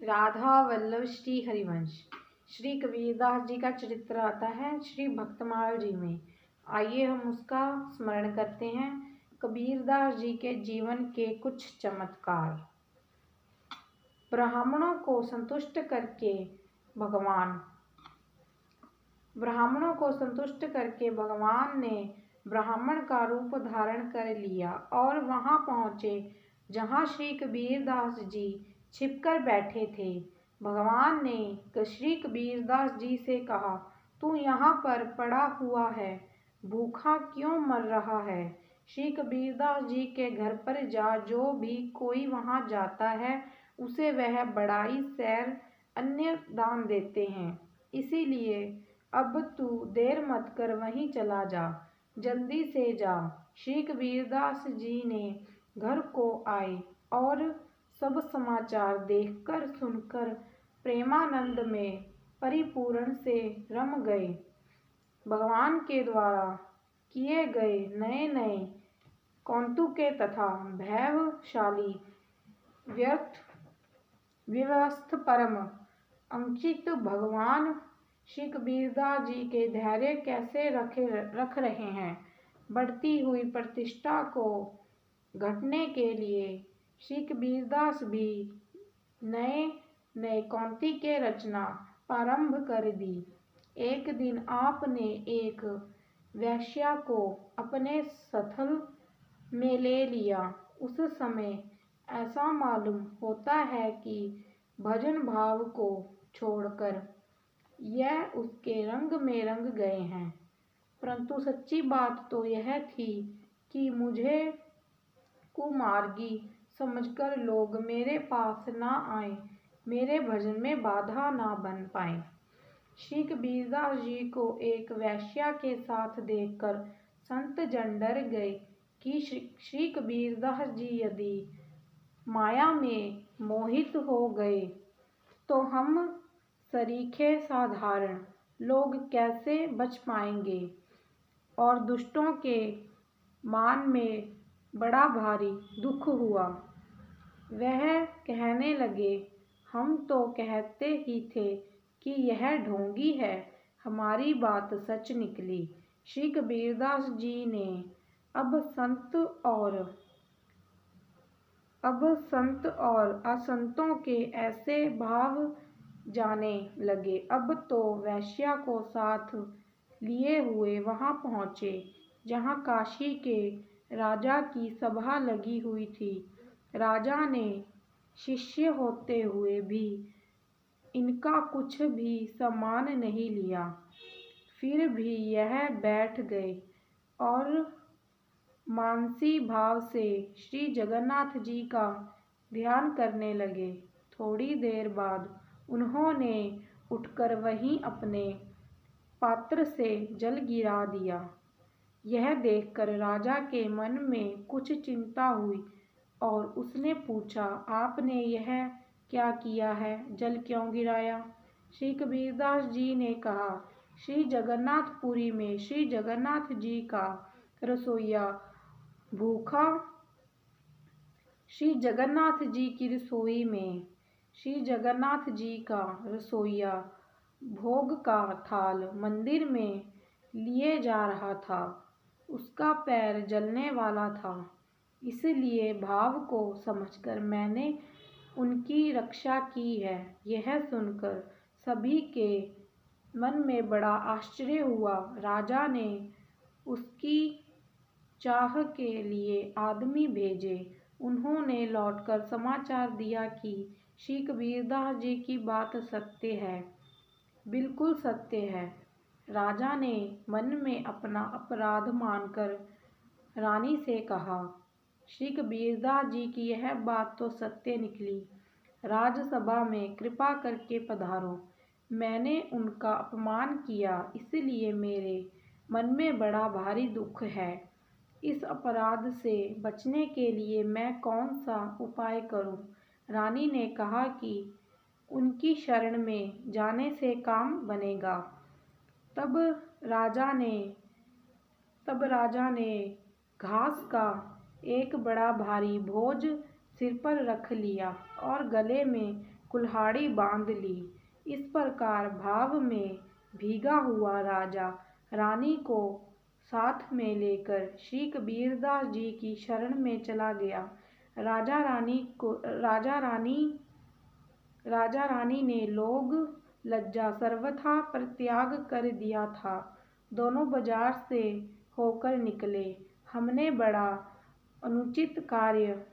राधा वल्लभ श्री हरिवंश। श्री कबीरदास जी का चरित्र आता है श्री भक्तमाल जी में। आइए हम उसका स्मरण करते हैं। कबीरदास जी के जीवन के कुछ चमत्कार। ब्राह्मणों को संतुष्ट करके भगवान ने ब्राह्मण का रूप धारण कर लिया और वहां पहुंचे जहां श्री कबीरदास जी छिपकर बैठे थे। भगवान ने श्री कबीरदास जी से कहा, तू यहाँ पर पड़ा हुआ है, भूखा क्यों मर रहा है? श्री कबीरदास जी के घर पर जा, जो भी कोई वहाँ जाता है उसे वह बड़ाई सैर अन्य दान देते हैं। इसीलिए अब तू देर मत कर, वहीं चला जा, जल्दी से जा। श्री कबीरदास जी ने घर को आए और सब समाचार देखकर सुनकर प्रेमानंद में परिपूर्ण से रम गए। भगवान के द्वारा किए गए नए नए कौतुके तथा भैवशाली व्यवस्थ परम अंकित भगवान श्री कबीरदास जी के धैर्य कैसे रख रहे हैं। बढ़ती हुई प्रतिष्ठा को घटने के लिए श्री कबीरदास भी नए नए कौंती के रचना प्रारंभ कर दी। एक दिन आपने एक वैश्या को अपने स्थल में ले लिया। उस समय ऐसा मालूम होता है कि भजन भाव को छोड़कर यह उसके रंग में रंग गए हैं, परंतु सच्ची बात तो यह थी कि मुझे कुमार्गी समझकर लोग मेरे पास ना आए, मेरे भजन में बाधा ना बन पाए। श्री कबीरदास जी को एक वैश्या के साथ देखकर संत जन डर गए कि श्री कबीरदास जी यदि माया में मोहित हो गए तो हम सरीखे साधारण लोग कैसे बच पाएंगे। और दुष्टों के मान में बड़ा भारी दुख हुआ। वह कहने लगे, हम तो कहते ही थे कि यह ढोंगी है, हमारी बात सच निकली। श्री कबीरदास जी ने अब संत और असंतों के ऐसे भाव जाने लगे। अब तो वैश्या को साथ लिए हुए वहां पहुंचे जहां काशी के राजा की सभा लगी हुई थी। राजा ने शिष्य होते हुए भी इनका कुछ भी सम्मान नहीं लिया। फिर भी यह बैठ गए और मानसी भाव से श्री जगन्नाथ जी का ध्यान करने लगे। थोड़ी देर बाद उन्होंने उठकर वहीं अपने पात्र से जल गिरा दिया। यह देखकर राजा के मन में कुछ चिंता हुई और उसने पूछा, आपने यह क्या किया है, जल क्यों गिराया? श्री कबीरदास जी ने कहा, श्री जगन्नाथपुरी में श्री जगन्नाथ जी का रसोइया भूखा, श्री जगन्नाथ जी की रसोई में श्री जगन्नाथ जी का रसोइया भोग का थाल मंदिर में लिए जा रहा था। उसका पैर जलने वाला था, इसलिए भाव को समझकर मैंने उनकी रक्षा की है। यह सुनकर सभी के मन में बड़ा आश्चर्य हुआ। राजा ने उसकी चाह के लिए आदमी भेजे। उन्होंने लौटकर समाचार दिया कि श्री कबीरदास जी की बात सत्य है, बिल्कुल सत्य है। राजा ने मन में अपना अपराध मानकर रानी से कहा, श्री कबीरदास जी की यह बात तो सत्य निकली। राजसभा में कृपा करके पधारो। मैंने उनका अपमान किया, इसलिए मेरे मन में बड़ा भारी दुख है। इस अपराध से बचने के लिए मैं कौन सा उपाय करूं? रानी ने कहा कि उनकी शरण में जाने से काम बनेगा। तब राजा ने घास का एक बड़ा भारी बोझ सिर पर रख लिया और गले में कुल्हाड़ी बांध ली। इस प्रकार भाव में भीगा हुआ राजा रानी को साथ में लेकर श्री कबीरदास जी की शरण में चला गया। राजा रानी ने लोग लज्जा सर्वथा परित्याग कर दिया था। दोनों बाजार से होकर निकले। हमने बड़ा अनुचित कार्य